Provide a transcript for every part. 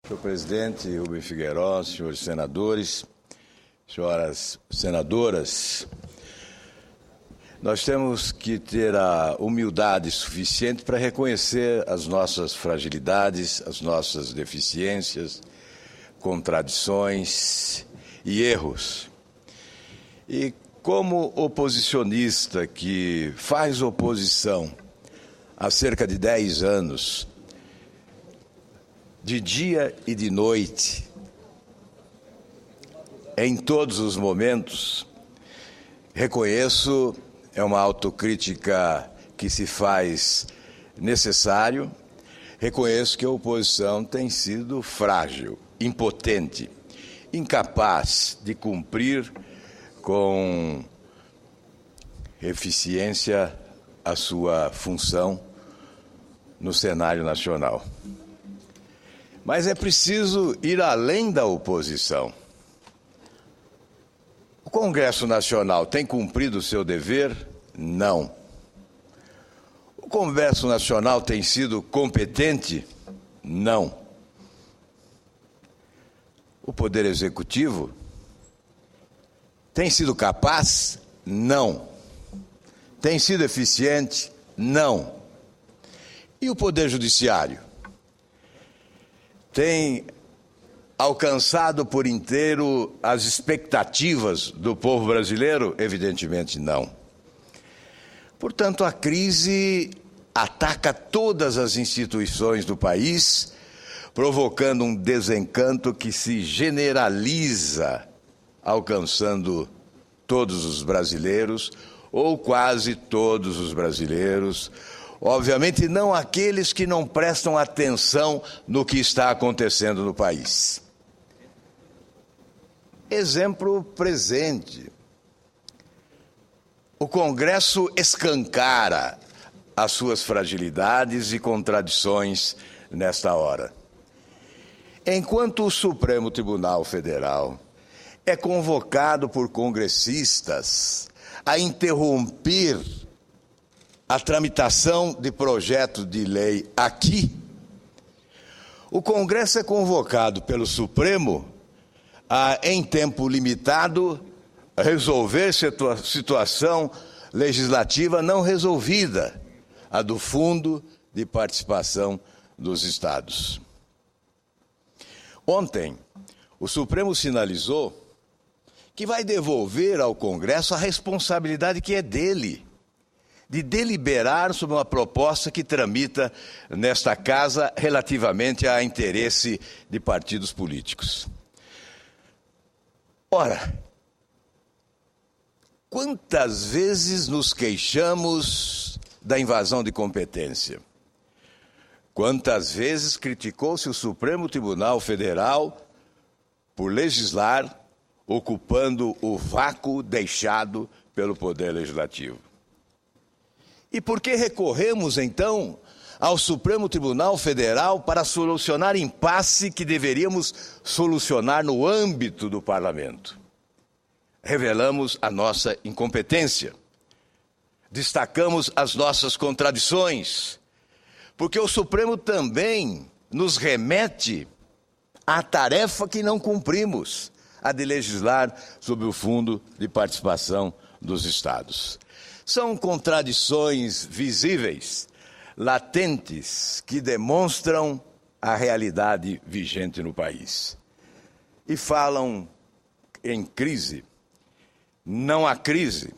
Senhor presidente Rubem Figueiredo, senhores senadores, senhoras senadoras, nós temos que ter a humildade suficiente para reconhecer as nossas fragilidades, as nossas deficiências, contradições e erros. E como oposicionista que faz oposição há cerca de 10 anos, de dia e de noite, em todos os momentos, reconheço, é uma autocrítica que se faz necessário, reconheço que a oposição tem sido frágil, impotente, incapaz de cumprir com eficiência a sua função no cenário nacional. Mas é preciso ir além da oposição. O Congresso Nacional tem cumprido o seu dever? Não. O Congresso Nacional tem sido competente? Não. O Poder Executivo tem sido capaz? Não. Tem sido eficiente? Não. E o Poder Judiciário? Tem alcançado por inteiro as expectativas do povo brasileiro? Evidentemente não. Portanto, a crise ataca todas as instituições do país, provocando um desencanto que se generaliza, alcançando todos os brasileiros, ou quase todos os brasileiros, obviamente não aqueles que não prestam atenção no que está acontecendo no país. Exemplo presente. O Congresso escancara as suas fragilidades e contradições nesta hora. Enquanto o Supremo Tribunal Federal é convocado por congressistas a interromper a tramitação de projeto de lei aqui, o Congresso é convocado pelo Supremo a, em tempo limitado, resolver situação legislativa não resolvida, a do Fundo de Participação dos Estados. Ontem, o Supremo sinalizou que vai devolver ao Congresso a responsabilidade que é dele, de deliberar sobre uma proposta que tramita nesta casa relativamente a interesse de partidos políticos. Ora, quantas vezes nos queixamos da invasão de competência? Quantas vezes criticou-se o Supremo Tribunal Federal por legislar, ocupando o vácuo deixado pelo Poder Legislativo? E por que recorremos, então, ao Supremo Tribunal Federal para solucionar impasse que deveríamos solucionar no âmbito do Parlamento? Revelamos a nossa incompetência, destacamos as nossas contradições, porque o Supremo também nos remete à tarefa que não cumprimos, a de legislar sobre o Fundo de Participação dos Estados. São contradições visíveis, latentes, que demonstram a realidade vigente no país. E falam em crise. Não há crise.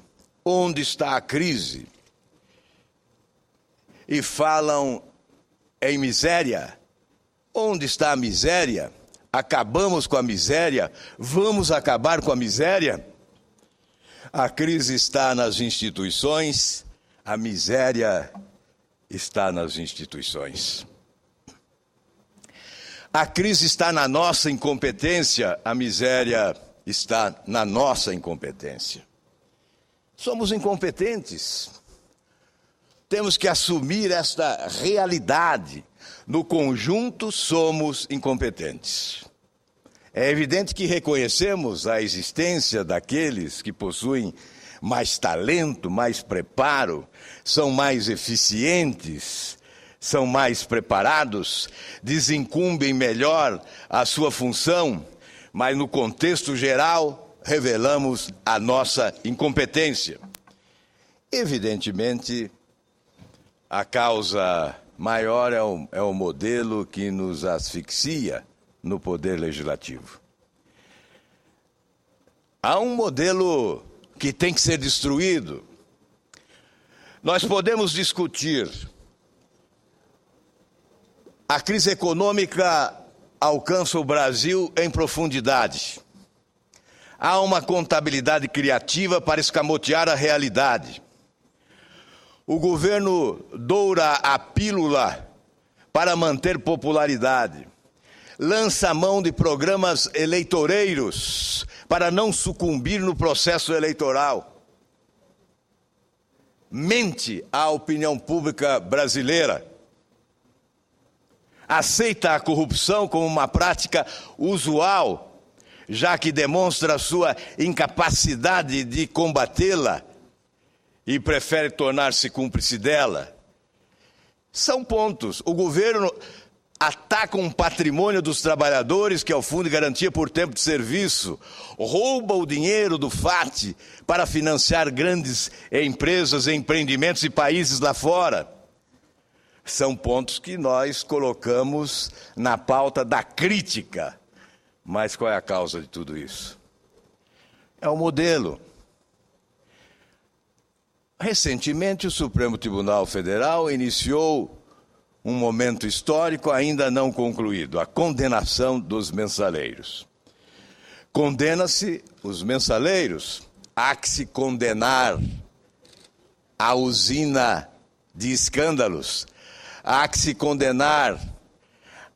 Onde está a crise? E falam em miséria. Onde está a miséria? Acabamos com a miséria? Vamos acabar com a miséria? A crise está nas instituições, a miséria está nas instituições. A crise está na nossa incompetência, a miséria está na nossa incompetência. Somos incompetentes. Temos que assumir esta realidade. No conjunto, somos incompetentes. É evidente que reconhecemos a existência daqueles que possuem mais talento, mais preparo, são mais eficientes, são mais preparados, desincumbem melhor a sua função, mas no contexto geral revelamos a nossa incompetência. Evidentemente, a causa maior é o modelo que nos asfixia no poder legislativo. Há um modelo que tem que ser destruído. Nós podemos discutir. A crise econômica alcança o Brasil em profundidade. Há uma contabilidade criativa para escamotear a realidade. O governo doura a pílula para manter popularidade. Lança mão de programas eleitoreiros para não sucumbir no processo eleitoral. Mente à opinião pública brasileira. Aceita a corrupção como uma prática usual, já que demonstra sua incapacidade de combatê-la e prefere tornar-se cúmplice dela. São pontos. O governo ataca um patrimônio dos trabalhadores, que é o Fundo de Garantia por Tempo de Serviço, rouba o dinheiro do FAT para financiar grandes empresas, empreendimentos e países lá fora. São pontos que nós colocamos na pauta da crítica. Mas qual é a causa de tudo isso? É o modelo. Recentemente, o Supremo Tribunal Federal iniciou um momento histórico ainda não concluído, a condenação dos mensaleiros. Condena-se os mensaleiros, há que se condenar a usina de escândalos, há que se condenar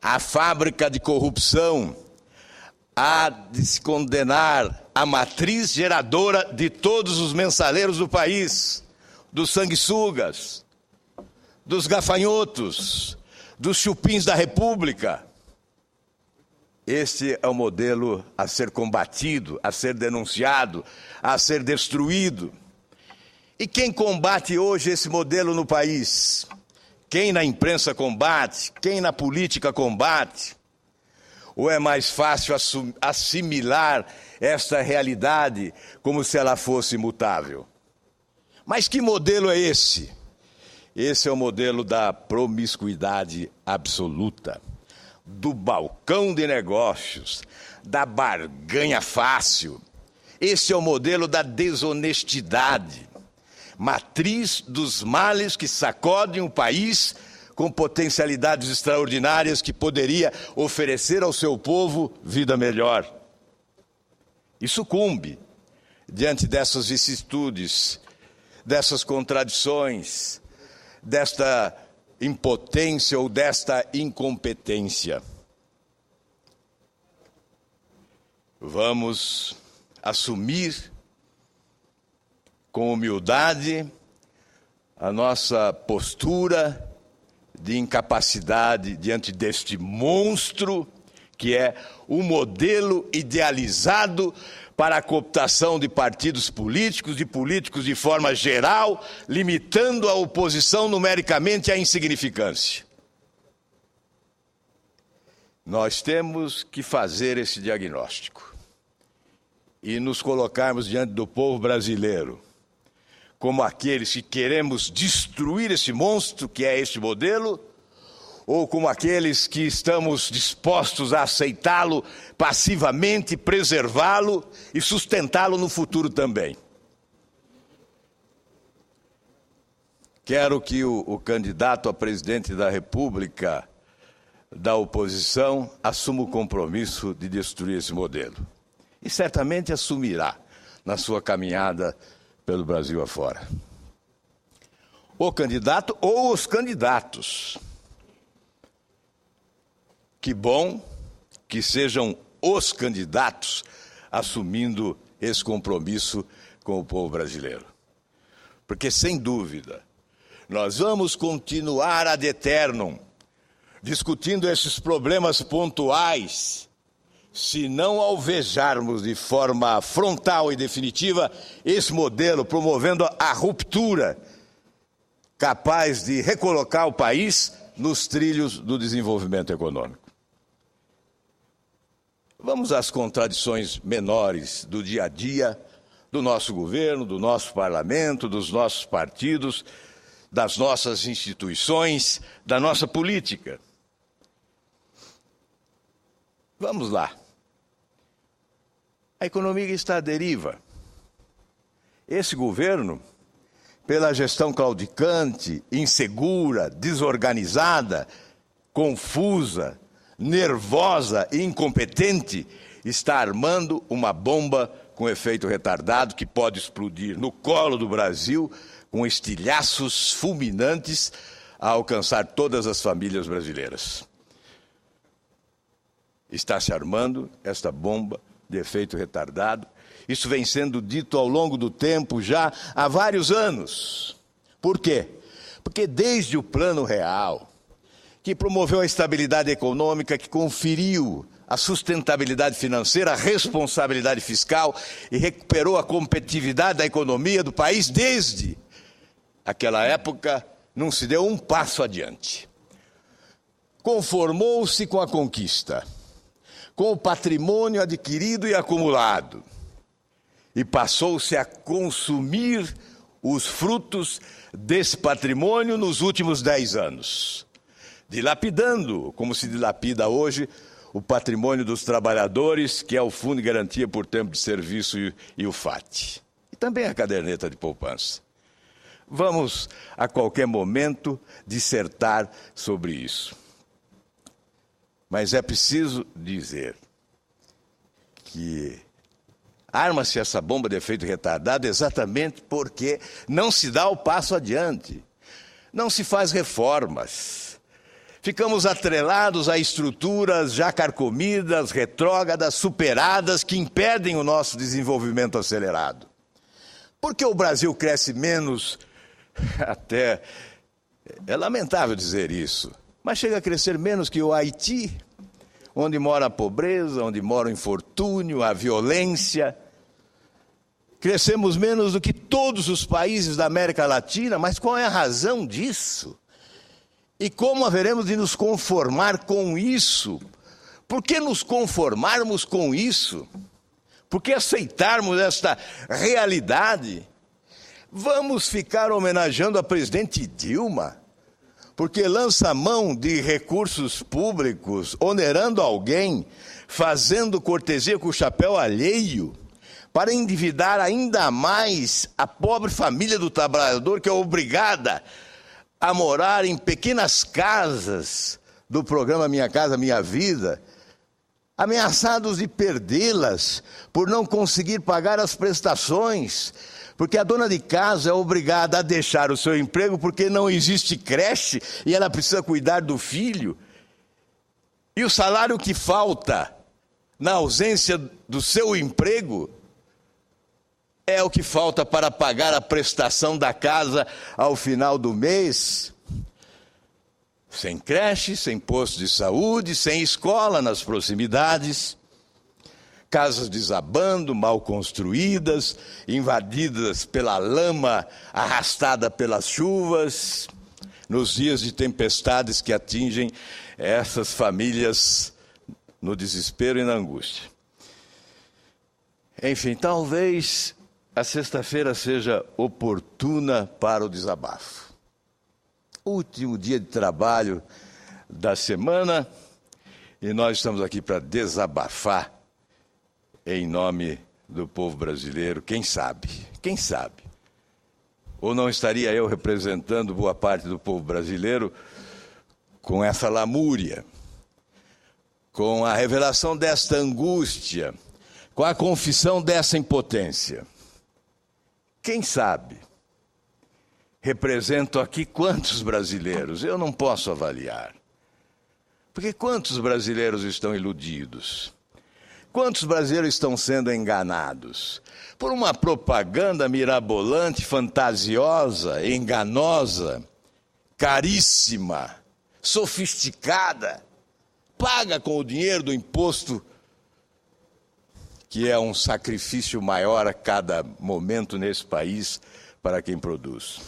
a fábrica de corrupção, há de se condenar a matriz geradora de todos os mensaleiros do país, dos sanguessugas, dos gafanhotos, dos chupins da República. Este é o modelo a ser combatido, a ser denunciado, a ser destruído. E quem combate hoje esse modelo no país? Quem na imprensa combate? Quem na política combate? Ou é mais fácil assimilar esta realidade como se ela fosse imutável? Mas que modelo é esse? Esse é o modelo da promiscuidade absoluta, do balcão de negócios, da barganha fácil. Esse é o modelo da desonestidade, matriz dos males que sacodem o país com potencialidades extraordinárias que poderia oferecer ao seu povo vida melhor. E sucumbe diante dessas vicissitudes, dessas contradições, desta impotência ou desta incompetência. Vamos assumir com humildade a nossa postura de incapacidade diante deste monstro que é o modelo idealizado para a cooptação de partidos políticos, de forma geral, limitando a oposição numericamente à insignificância. Nós temos que fazer esse diagnóstico e nos colocarmos diante do povo brasileiro como aqueles que queremos destruir esse monstro que é este modelo, ou como aqueles que estamos dispostos a aceitá-lo passivamente, preservá-lo e sustentá-lo no futuro também. Quero que o candidato a presidente da República da oposição assuma o compromisso de destruir esse modelo. E certamente assumirá na sua caminhada pelo Brasil afora. O candidato ou os candidatos. Que bom que sejam os candidatos assumindo esse compromisso com o povo brasileiro. Porque, sem dúvida, nós vamos continuar ad eternum discutindo esses problemas pontuais, se não alvejarmos de forma frontal e definitiva esse modelo, promovendo a ruptura capaz de recolocar o país nos trilhos do desenvolvimento econômico. Vamos às contradições menores do dia a dia do nosso governo, do nosso parlamento, dos nossos partidos, das nossas instituições, da nossa política. Vamos lá. A economia está à deriva. Esse governo, pela gestão claudicante, insegura, desorganizada, confusa, nervosa e incompetente, está armando uma bomba com efeito retardado que pode explodir no colo do Brasil com estilhaços fulminantes a alcançar todas as famílias brasileiras. Está se armando esta bomba de efeito retardado. Isso vem sendo dito ao longo do tempo já há vários anos. Por quê? Porque desde o Plano Real, que promoveu a estabilidade econômica, que conferiu a sustentabilidade financeira, a responsabilidade fiscal e recuperou a competitividade da economia do país, desde aquela época não se deu um passo adiante. Conformou-se com a conquista, com o patrimônio adquirido e acumulado, e passou-se a consumir os frutos desse patrimônio nos últimos 10 anos, dilapidando, como se dilapida hoje, o patrimônio dos trabalhadores, que é o Fundo de Garantia por Tempo de Serviço e o FAT. E também a caderneta de poupança. Vamos, a qualquer momento, dissertar sobre isso. Mas é preciso dizer que arma-se essa bomba de efeito retardado exatamente porque não se dá o passo adiante. Não se faz reformas. Ficamos atrelados a estruturas já carcomidas, retrógradas, superadas, que impedem o nosso desenvolvimento acelerado. Por que o Brasil cresce menos? Até é lamentável dizer isso, mas chega a crescer menos que o Haiti, onde mora a pobreza, onde mora o infortúnio, a violência. Crescemos menos do que todos os países da América Latina, mas qual é a razão disso? E como haveremos de nos conformar com isso? Por que nos conformarmos com isso? Por que aceitarmos esta realidade? Vamos ficar homenageando a presidente Dilma, porque lança mão de recursos públicos, onerando alguém, fazendo cortesia com o chapéu alheio, para endividar ainda mais a pobre família do trabalhador, que é obrigada a morar em pequenas casas do programa Minha Casa Minha Vida, ameaçados de perdê-las por não conseguir pagar as prestações, porque a dona de casa é obrigada a deixar o seu emprego porque não existe creche e ela precisa cuidar do filho. E o salário que falta na ausência do seu emprego é o que falta para pagar a prestação da casa ao final do mês. Sem creche, sem posto de saúde, sem escola nas proximidades. Casas desabando, mal construídas, invadidas pela lama, arrastada pelas chuvas, nos dias de tempestades que atingem essas famílias no desespero e na angústia. Enfim, talvez a sexta-feira seja oportuna para o desabafo. Último dia de trabalho da semana e nós estamos aqui para desabafar em nome do povo brasileiro. Quem sabe? Ou não estaria eu representando boa parte do povo brasileiro com essa lamúria, com a revelação desta angústia, com a confissão dessa impotência? Quem sabe? Represento aqui quantos brasileiros? Eu não posso avaliar. Porque quantos brasileiros estão iludidos? Quantos brasileiros estão sendo enganados por uma propaganda mirabolante, fantasiosa, enganosa, caríssima, sofisticada, paga com o dinheiro do imposto, que é um sacrifício maior a cada momento nesse país para quem produz.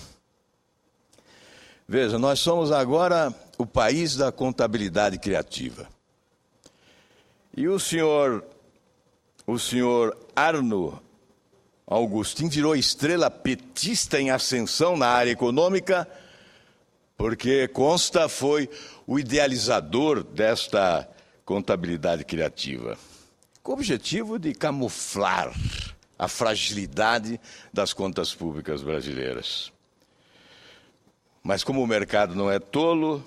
Veja, nós somos agora o país da contabilidade criativa. E o senhor Arno Augustin virou estrela petista em ascensão na área econômica, porque consta foi o idealizador desta contabilidade criativa, com o objetivo de camuflar a fragilidade das contas públicas brasileiras. Mas como o mercado não é tolo,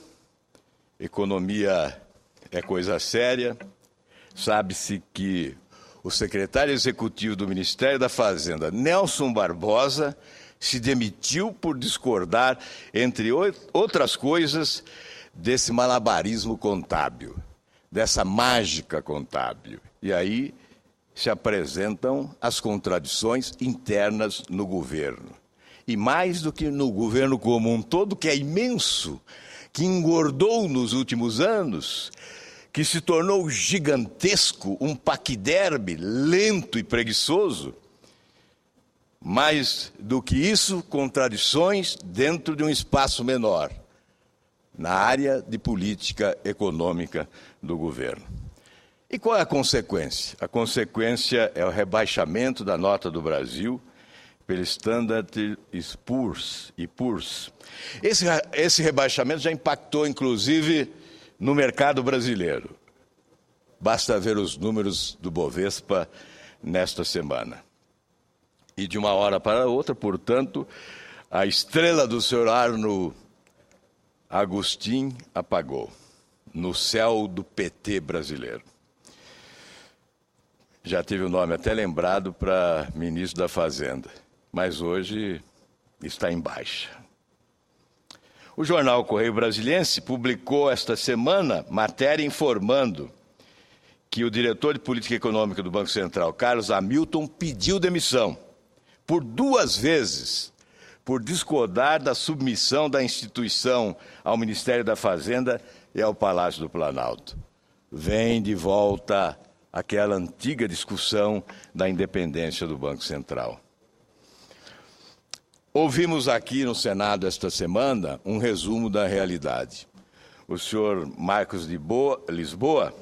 economia é coisa séria, sabe-se que o secretário executivo do Ministério da Fazenda, Nelson Barbosa, se demitiu por discordar, entre outras coisas, desse malabarismo contábil, dessa mágica contábil. E aí se apresentam as contradições internas no governo. E mais do que no governo como um todo, que é imenso, que engordou nos últimos anos, que se tornou gigantesco, um paquiderme lento e preguiçoso. Mais do que isso, contradições dentro de um espaço menor, na área de política econômica do governo. E qual é a consequência? A consequência é o rebaixamento da nota do Brasil pelo Standard & Poor's. Esse rebaixamento já impactou, inclusive, no mercado brasileiro. Basta ver os números do Bovespa nesta semana. E de uma hora para outra, portanto, a estrela do senhor Arno Augustin apagou no céu do PT brasileiro. Já teve o nome até lembrado para ministro da Fazenda, mas hoje está em baixa. O jornal Correio Brasiliense publicou esta semana matéria informando que o diretor de política econômica do Banco Central, Carlos Hamilton, pediu demissão por 2 vezes, por discordar da submissão da instituição ao Ministério da Fazenda e ao Palácio do Planalto. Vem de volta aquela antiga discussão da independência do Banco Central. Ouvimos aqui no Senado esta semana um resumo da realidade. O senhor Marcos Lisboa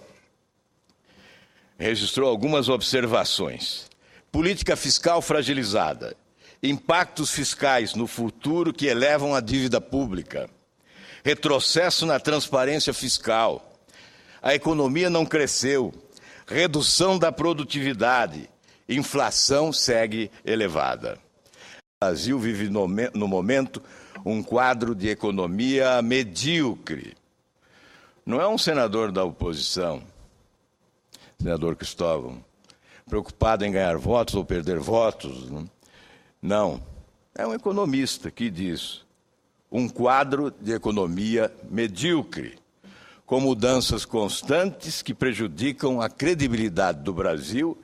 registrou algumas observações. Política fiscal fragilizada, impactos fiscais no futuro que elevam a dívida pública, retrocesso na transparência fiscal, a economia não cresceu, redução da produtividade, inflação segue elevada. O Brasil vive no momento um quadro de economia medíocre. Não é um senador da oposição, senador Cristóvão, preocupado em ganhar votos ou perder votos. Não, é um economista que diz um quadro de economia medíocre, com mudanças constantes que prejudicam a credibilidade do Brasil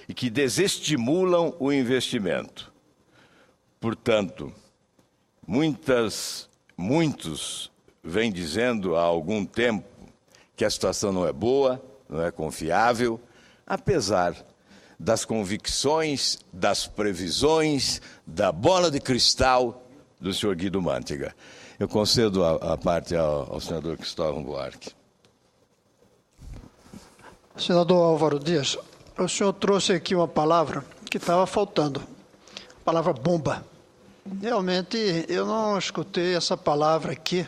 e que desestimulam o investimento. Portanto, muitos vêm dizendo há algum tempo que a situação não é boa, não é confiável, apesar das convicções, das previsões, da bola de cristal do senhor Guido Mantega. Eu concedo a parte ao senador Cristóvão Buarque. Senador Álvaro Dias, o senhor trouxe aqui uma palavra que estava faltando, a palavra bomba. Realmente, eu não escutei essa palavra aqui,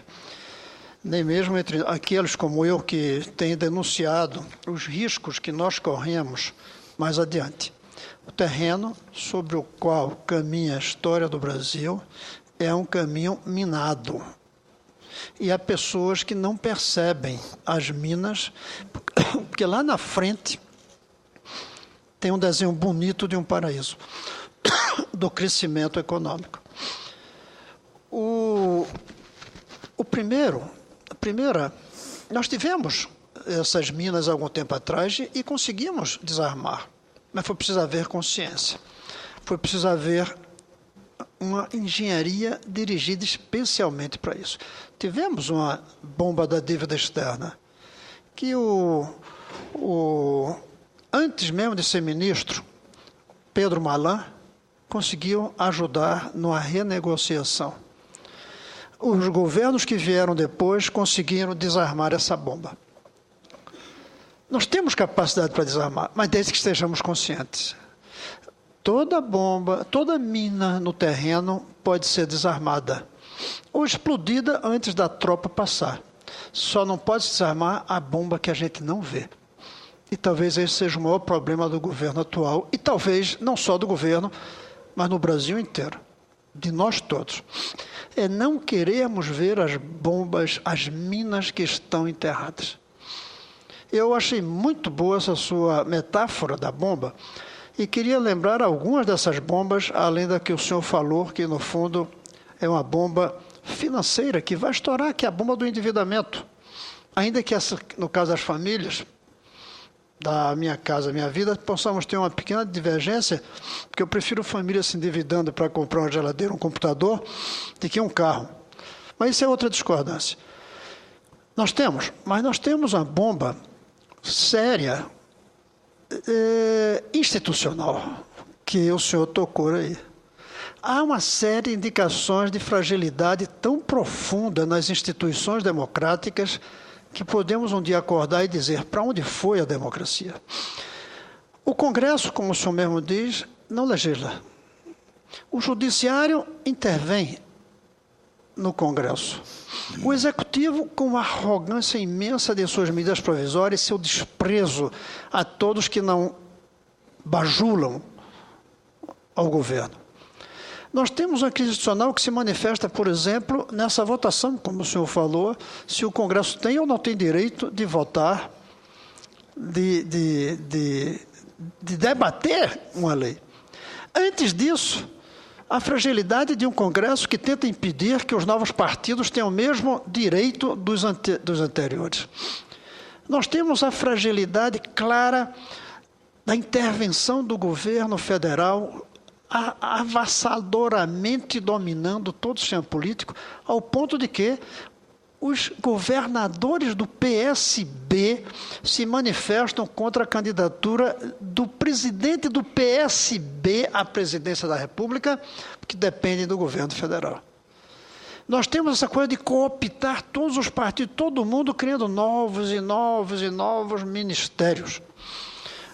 nem mesmo entre aqueles como eu que têm denunciado os riscos que nós corremos mais adiante. O terreno sobre o qual caminha a história do Brasil é um caminho minado. E há pessoas que não percebem as minas, porque lá na frente tem um desenho bonito de um paraíso, do crescimento econômico. Nós tivemos essas minas há algum tempo atrás e conseguimos desarmar, mas foi preciso haver consciência, foi preciso haver uma engenharia dirigida especialmente para isso. Tivemos uma bomba da dívida externa, que antes mesmo de ser ministro, Pedro Malan conseguiu ajudar numa renegociação. os governos que vieram depois conseguiram desarmar essa bomba. Nós temos capacidade para desarmar, mas desde que estejamos conscientes. Toda bomba, toda mina no terreno pode ser desarmada ou explodida antes da tropa passar. Só não pode desarmar a bomba que a gente não vê. E talvez esse seja o maior problema do governo atual, e talvez não só do governo, mas no Brasil inteiro, de nós todos. É não queremos ver as bombas, as minas que estão enterradas. Eu achei muito boa essa sua metáfora da bomba, e queria lembrar algumas dessas bombas, além da que o senhor falou, que no fundo é uma bomba financeira que vai estourar, que é a bomba do endividamento. Ainda que essa, no caso das famílias, da Minha Casa Minha Vida, possamos ter uma pequena divergência, porque eu prefiro família se endividando para comprar uma geladeira, um computador, do que um carro. Mas isso é outra discordância. Nós temos uma bomba séria, institucional, que o senhor tocou aí. Há uma série de indicações de fragilidade tão profunda nas instituições democráticas que podemos um dia acordar e dizer para onde foi a democracia. O Congresso, como o senhor mesmo diz, não legisla. O Judiciário intervém no Congresso. O Executivo, com a arrogância imensa de suas medidas provisórias, seu desprezo a todos que não bajulam ao governo. Nós temos uma crise institucional que se manifesta, por exemplo, nessa votação, como o senhor falou, se o Congresso tem ou não tem direito de votar, de debater uma lei. Antes disso, a fragilidade de um Congresso que tenta impedir que os novos partidos tenham o mesmo direito dos anteriores. Nós temos a fragilidade clara da intervenção do governo federal avassaladoramente dominando todo o sistema político, ao ponto de que os governadores do PSB se manifestam contra a candidatura do presidente do PSB à presidência da República, que depende do governo federal. Nós temos essa coisa de cooptar todos os partidos, todo mundo criando novos e novos e novos ministérios.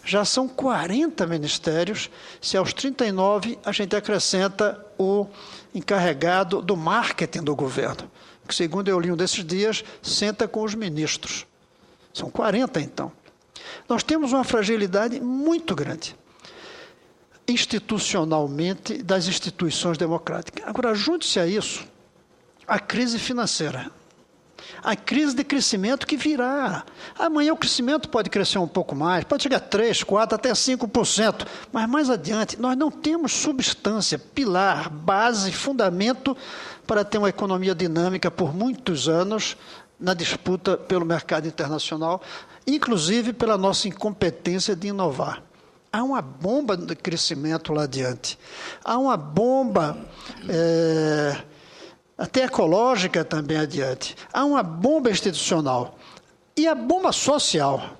Já são 40 ministérios, se aos 39 a gente acrescenta o encarregado do marketing do governo, que, segundo eu li um desses dias, senta com os ministros. São 40, então. Nós temos uma fragilidade muito grande, institucionalmente, das instituições democráticas. Agora, junte-se a isso a crise financeira. A crise de crescimento que virá. Amanhã o crescimento pode crescer um pouco mais, pode chegar a 3%, 4%, até 5%, mas mais adiante nós não temos substância, pilar, base, fundamento para ter uma economia dinâmica por muitos anos na disputa pelo mercado internacional, inclusive pela nossa incompetência de inovar. Há uma bomba de crescimento lá adiante. Há uma bomba até ecológica também adiante. Há uma bomba institucional. E a bomba social,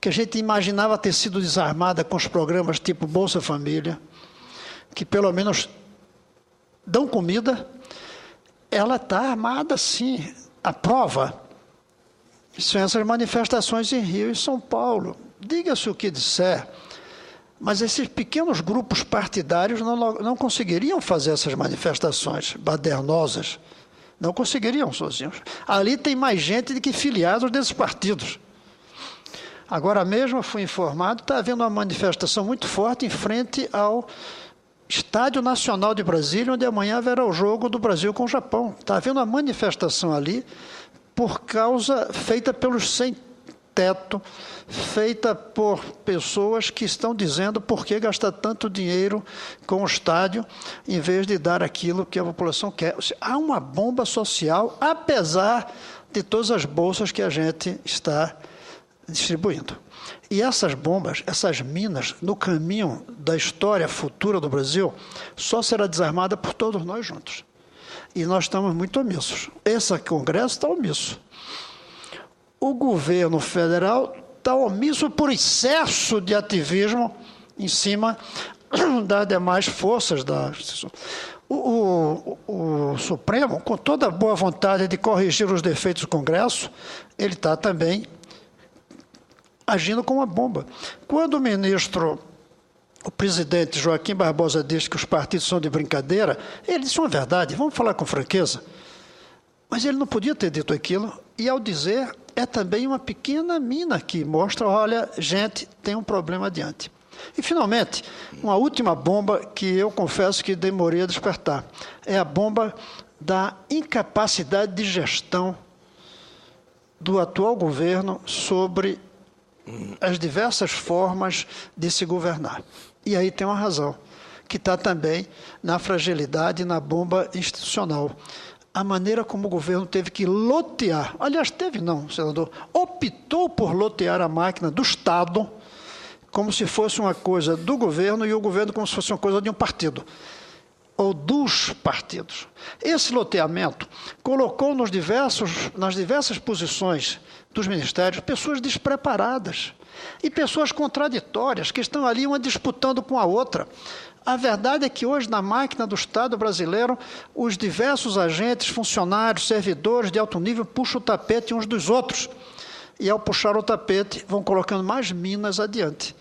que a gente imaginava ter sido desarmada com os programas tipo Bolsa Família, que pelo menos dão comida, ela está armada sim. A prova são essas manifestações em Rio e São Paulo. Diga-se o que disser, mas esses pequenos grupos partidários não conseguiriam fazer essas manifestações badernosas. Não conseguiriam sozinhos. Ali tem mais gente do que filiados desses partidos. Agora mesmo, fui informado, está havendo uma manifestação muito forte em frente ao Estádio Nacional de Brasília, onde amanhã haverá o jogo do Brasil com o Japão. Está havendo uma manifestação ali feita pelos sem-teto, feita por pessoas que estão dizendo por que gastar tanto dinheiro com o estádio em vez de dar aquilo que a população quer. Há uma bomba social, apesar de todas as bolsas que a gente está distribuindo. E essas bombas, essas minas, no caminho da história futura do Brasil, só será desarmada por todos nós juntos. E nós estamos muito omissos. Esse Congresso está omisso. O governo federal está omisso por excesso de ativismo em cima das demais forças da instituição. O Supremo, com toda a boa vontade de corrigir os defeitos do Congresso, ele está também agindo como uma bomba. Quando o presidente Joaquim Barbosa disse que os partidos são de brincadeira, ele disse uma verdade, vamos falar com franqueza. Mas ele não podia ter dito aquilo, e ao dizer, é também uma pequena mina que mostra, olha, gente, tem um problema adiante. E, finalmente, uma última bomba que eu confesso que demorei a despertar. É a bomba da incapacidade de gestão do atual governo sobre as diversas formas de se governar. E aí tem uma razão, que está também na fragilidade e na bomba institucional. A maneira como o governo teve que lotear, aliás, senador, optou por lotear a máquina do Estado como se fosse uma coisa do governo e o governo como se fosse uma coisa de um partido, ou dos partidos. Esse loteamento colocou nas diversas posições dos ministérios pessoas despreparadas e pessoas contraditórias, que estão ali uma disputando com a outra. A verdade é que hoje, na máquina do Estado brasileiro, os diversos agentes, funcionários, servidores de alto nível puxam o tapete uns dos outros. E, ao puxar o tapete, vão colocando mais minas adiante.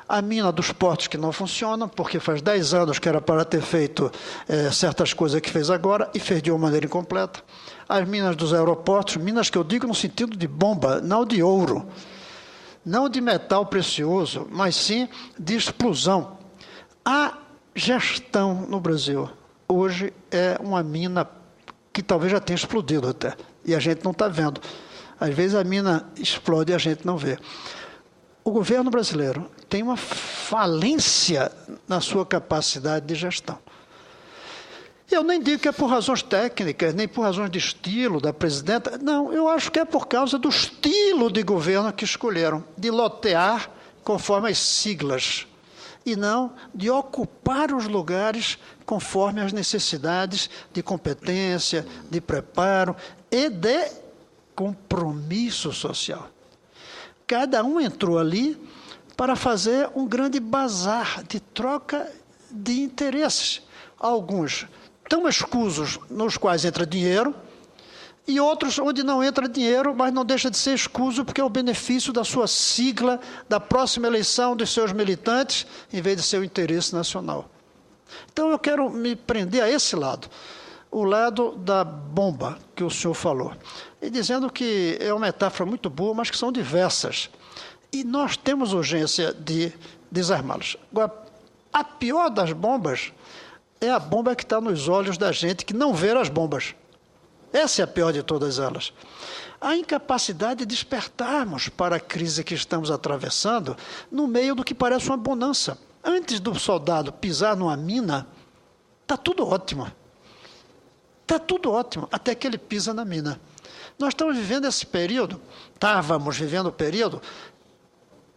A mina dos portos que não funcionam, porque faz 10 anos que era para ter feito certas coisas que fez agora, e fez de uma maneira incompleta. As minas dos aeroportos, minas que eu digo no sentido de bomba, não de ouro, não de metal precioso, mas sim de explosão. A gestão no Brasil hoje é uma mina que talvez já tenha explodido até, e a gente não está vendo. Às vezes a mina explode e a gente não vê. O governo brasileiro tem uma falência na sua capacidade de gestão. Eu nem digo que é por razões técnicas, nem por razões de estilo da presidenta. Não, eu acho que é por causa do estilo de governo que escolheram, de lotear conforme as siglas, e não de ocupar os lugares conforme as necessidades de competência, de preparo e de compromisso social. Cada um entrou ali para fazer um grande bazar de troca de interesses. Alguns tão escusos nos quais entra dinheiro, e outros onde não entra dinheiro, mas não deixa de ser escuso porque é o benefício da sua sigla, da próxima eleição dos seus militantes, em vez de ser o interesse nacional. Então eu quero me prender a esse lado, o lado da bomba que o senhor falou, e dizendo que é uma metáfora muito boa, mas que são diversas. E nós temos urgência de desarmá-las. Agora, a pior das bombas é a bomba que está nos olhos da gente que não vê as bombas. Essa é a pior de todas elas. A incapacidade de despertarmos para a crise que estamos atravessando no meio do que parece uma bonança. Antes do soldado pisar numa mina, está tudo ótimo. Está tudo ótimo, até que ele pisa na mina. Nós estamos vivendo esse período, estávamos vivendo o período,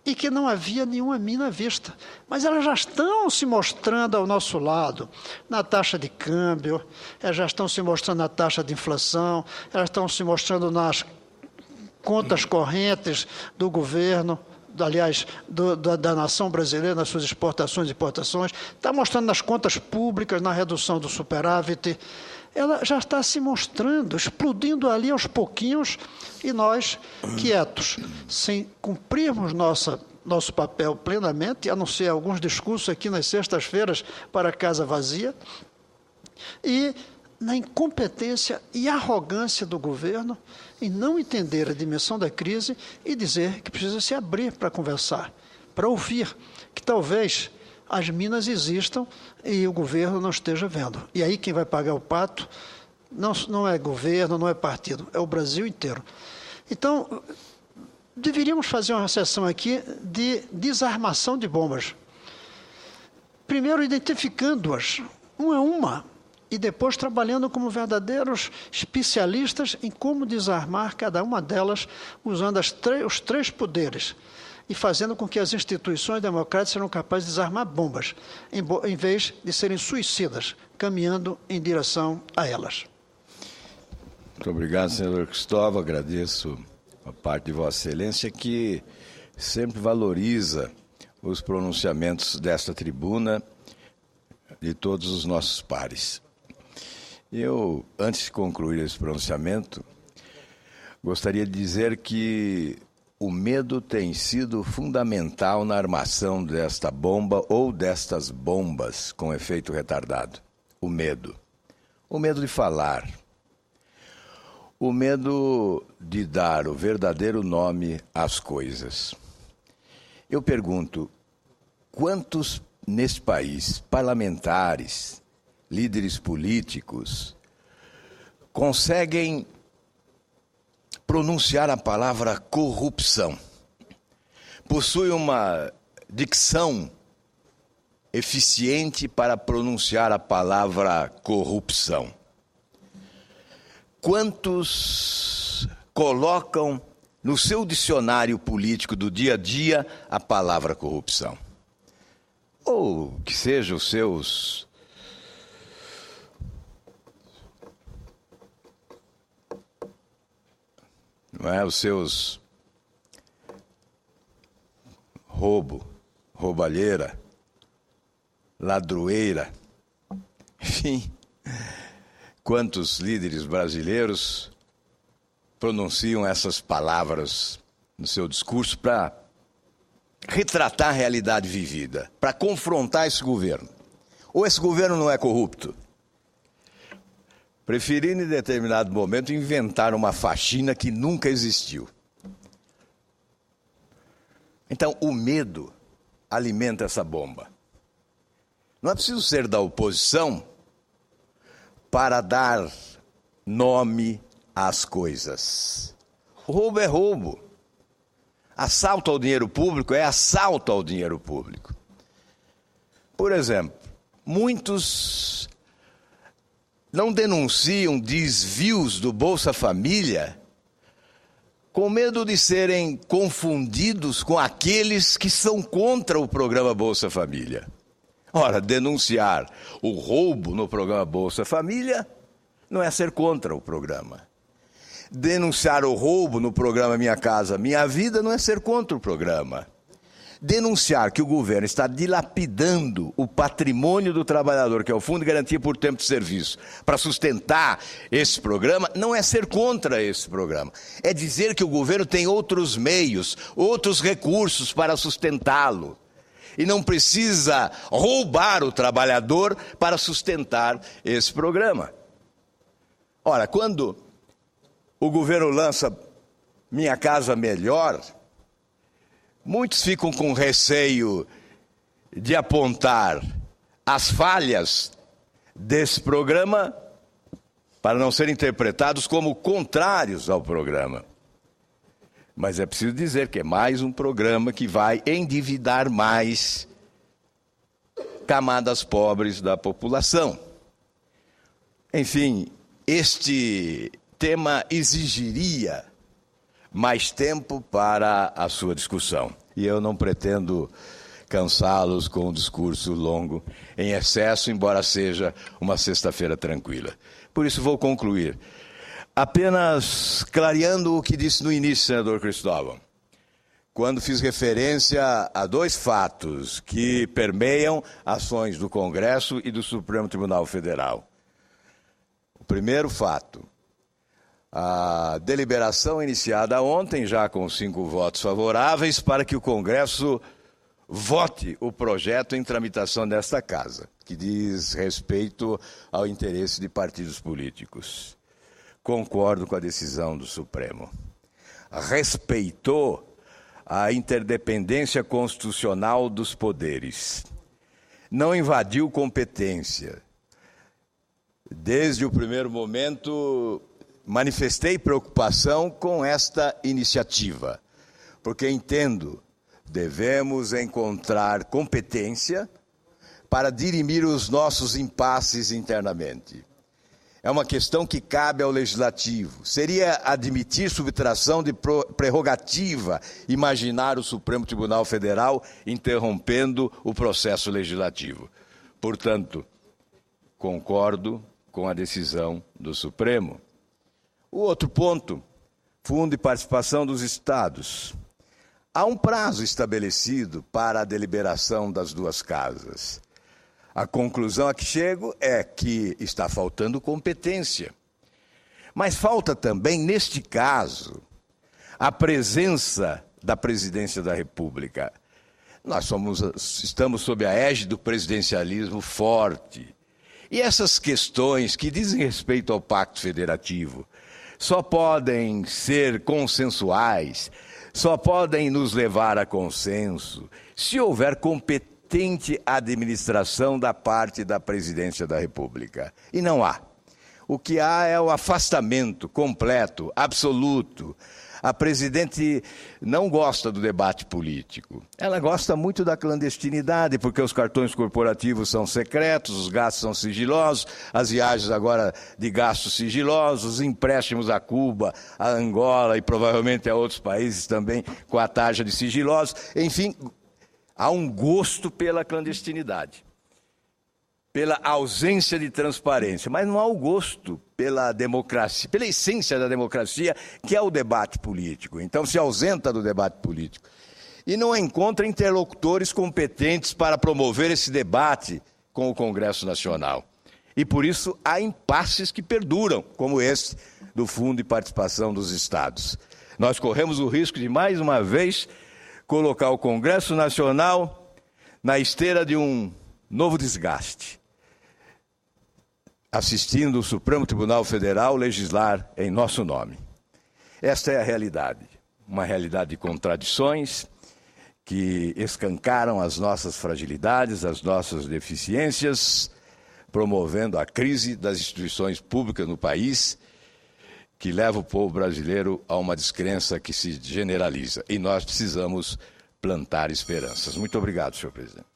e que não havia nenhuma mina vista. Mas elas já estão se mostrando ao nosso lado, na taxa de câmbio, elas já estão se mostrando na taxa de inflação, elas estão se mostrando nas contas correntes do governo, aliás, da nação brasileira, nas suas exportações e importações, está mostrando nas contas públicas, na redução do superávit. Ela já está se mostrando, explodindo ali aos pouquinhos, e nós, quietos, sem cumprirmos nosso papel plenamente, a não ser alguns discursos aqui nas sextas-feiras para a casa vazia, e na incompetência e arrogância do governo em não entender a dimensão da crise e dizer que precisa se abrir para conversar, para ouvir, que talvez as minas existam e o governo não esteja vendo. E aí quem vai pagar o pato não é governo, não é partido, é o Brasil inteiro. Então, deveríamos fazer uma sessão aqui de desarmação de bombas. Primeiro, identificando-as, uma a uma, e depois trabalhando como verdadeiros especialistas em como desarmar cada uma delas, usando os três poderes, e fazendo com que as instituições democráticas sejam capazes de desarmar bombas, em vez de serem suicidas, caminhando em direção a elas. Muito obrigado, senador Cristóvão. Agradeço a parte de Vossa Excelência, que sempre valoriza os pronunciamentos desta tribuna de todos os nossos pares. Eu, antes de concluir esse pronunciamento, gostaria de dizer que o medo tem sido fundamental na armação desta bomba ou destas bombas com efeito retardado. O medo. O medo de falar. O medo de dar o verdadeiro nome às coisas. Eu pergunto, quantos neste país, parlamentares, líderes políticos, conseguem pronunciar a palavra corrupção? Possui uma dicção eficiente para pronunciar a palavra corrupção? Quantos colocam no seu dicionário político do dia a dia a palavra corrupção? Ou que seja os seus os seus roubalheira, ladroeira, enfim, quantos líderes brasileiros pronunciam essas palavras no seu discurso para retratar a realidade vivida, para confrontar esse governo. Ou esse governo não é corrupto? Preferindo em determinado momento inventar uma faxina que nunca existiu. Então, o medo alimenta essa bomba. Não é preciso ser da oposição para dar nome às coisas. Roubo é roubo. Assalto ao dinheiro público é assalto ao dinheiro público. Por exemplo, muitos não denunciam desvios do Bolsa Família com medo de serem confundidos com aqueles que são contra o programa Bolsa Família. Ora, denunciar o roubo no programa Bolsa Família não é ser contra o programa. Denunciar o roubo no programa Minha Casa Minha Vida não é ser contra o programa. Denunciar que o governo está dilapidando o patrimônio do trabalhador, que é o Fundo de Garantia por Tempo de Serviço, para sustentar esse programa, não é ser contra esse programa. É dizer que o governo tem outros meios, outros recursos para sustentá-lo. E não precisa roubar o trabalhador para sustentar esse programa. Ora, quando o governo lança Minha Casa Melhor, muitos ficam com receio de apontar as falhas desse programa para não serem interpretados como contrários ao programa. Mas é preciso dizer que é mais um programa que vai endividar mais camadas pobres da população. Enfim, este tema exigiria mais tempo para a sua discussão. E eu não pretendo cansá-los com um discurso longo em excesso, embora seja uma sexta-feira tranquila. Por isso vou concluir, apenas clareando o que disse no início, senador Cristóvão, quando fiz referência a dois fatos que permeiam ações do Congresso e do Supremo Tribunal Federal. O primeiro fato, a deliberação iniciada ontem, já com 5 votos favoráveis, para que o Congresso vote o projeto em tramitação desta Casa, que diz respeito ao interesse de partidos políticos. Concordo com a decisão do Supremo. Respeitou a interdependência constitucional dos poderes. Não invadiu competência. Desde o primeiro momento, manifestei preocupação com esta iniciativa, porque entendo, devemos encontrar competência para dirimir os nossos impasses internamente. É uma questão que cabe ao Legislativo. Seria admitir subtração de prerrogativa imaginar o Supremo Tribunal Federal interrompendo o processo legislativo. Portanto, concordo com a decisão do Supremo. O outro ponto, fundo de participação dos estados. Há um prazo estabelecido para a deliberação das duas casas. A conclusão a que chego é que está faltando competência. Mas falta também, neste caso, a presença da presidência da República. Nós estamos sob a égide do presidencialismo forte. E essas questões que dizem respeito ao Pacto Federativo só podem ser consensuais, só podem nos levar a consenso se houver competente administração da parte da presidência da República. E não há. O que há é o afastamento completo, absoluto. A presidente não gosta do debate político. Ela gosta muito da clandestinidade, porque os cartões corporativos são secretos, os gastos são sigilosos, as viagens agora de gastos sigilosos, os empréstimos a Cuba, a Angola e provavelmente a outros países também com a taxa de sigilosos. Enfim, há um gosto pela clandestinidade, pela ausência de transparência, mas não há o gosto pela democracia, pela essência da democracia, que é o debate político. Então se ausenta do debate político e não encontra interlocutores competentes para promover esse debate com o Congresso Nacional. E por isso há impasses que perduram, como esse do Fundo de Participação dos Estados. Nós corremos o risco de, mais uma vez, colocar o Congresso Nacional na esteira de um novo desgaste, assistindo o Supremo Tribunal Federal legislar em nosso nome. Esta é a realidade, uma realidade de contradições que escancaram as nossas fragilidades, as nossas deficiências, promovendo a crise das instituições públicas no país, que leva o povo brasileiro a uma descrença que se generaliza. E nós precisamos plantar esperanças. Muito obrigado, senhor presidente.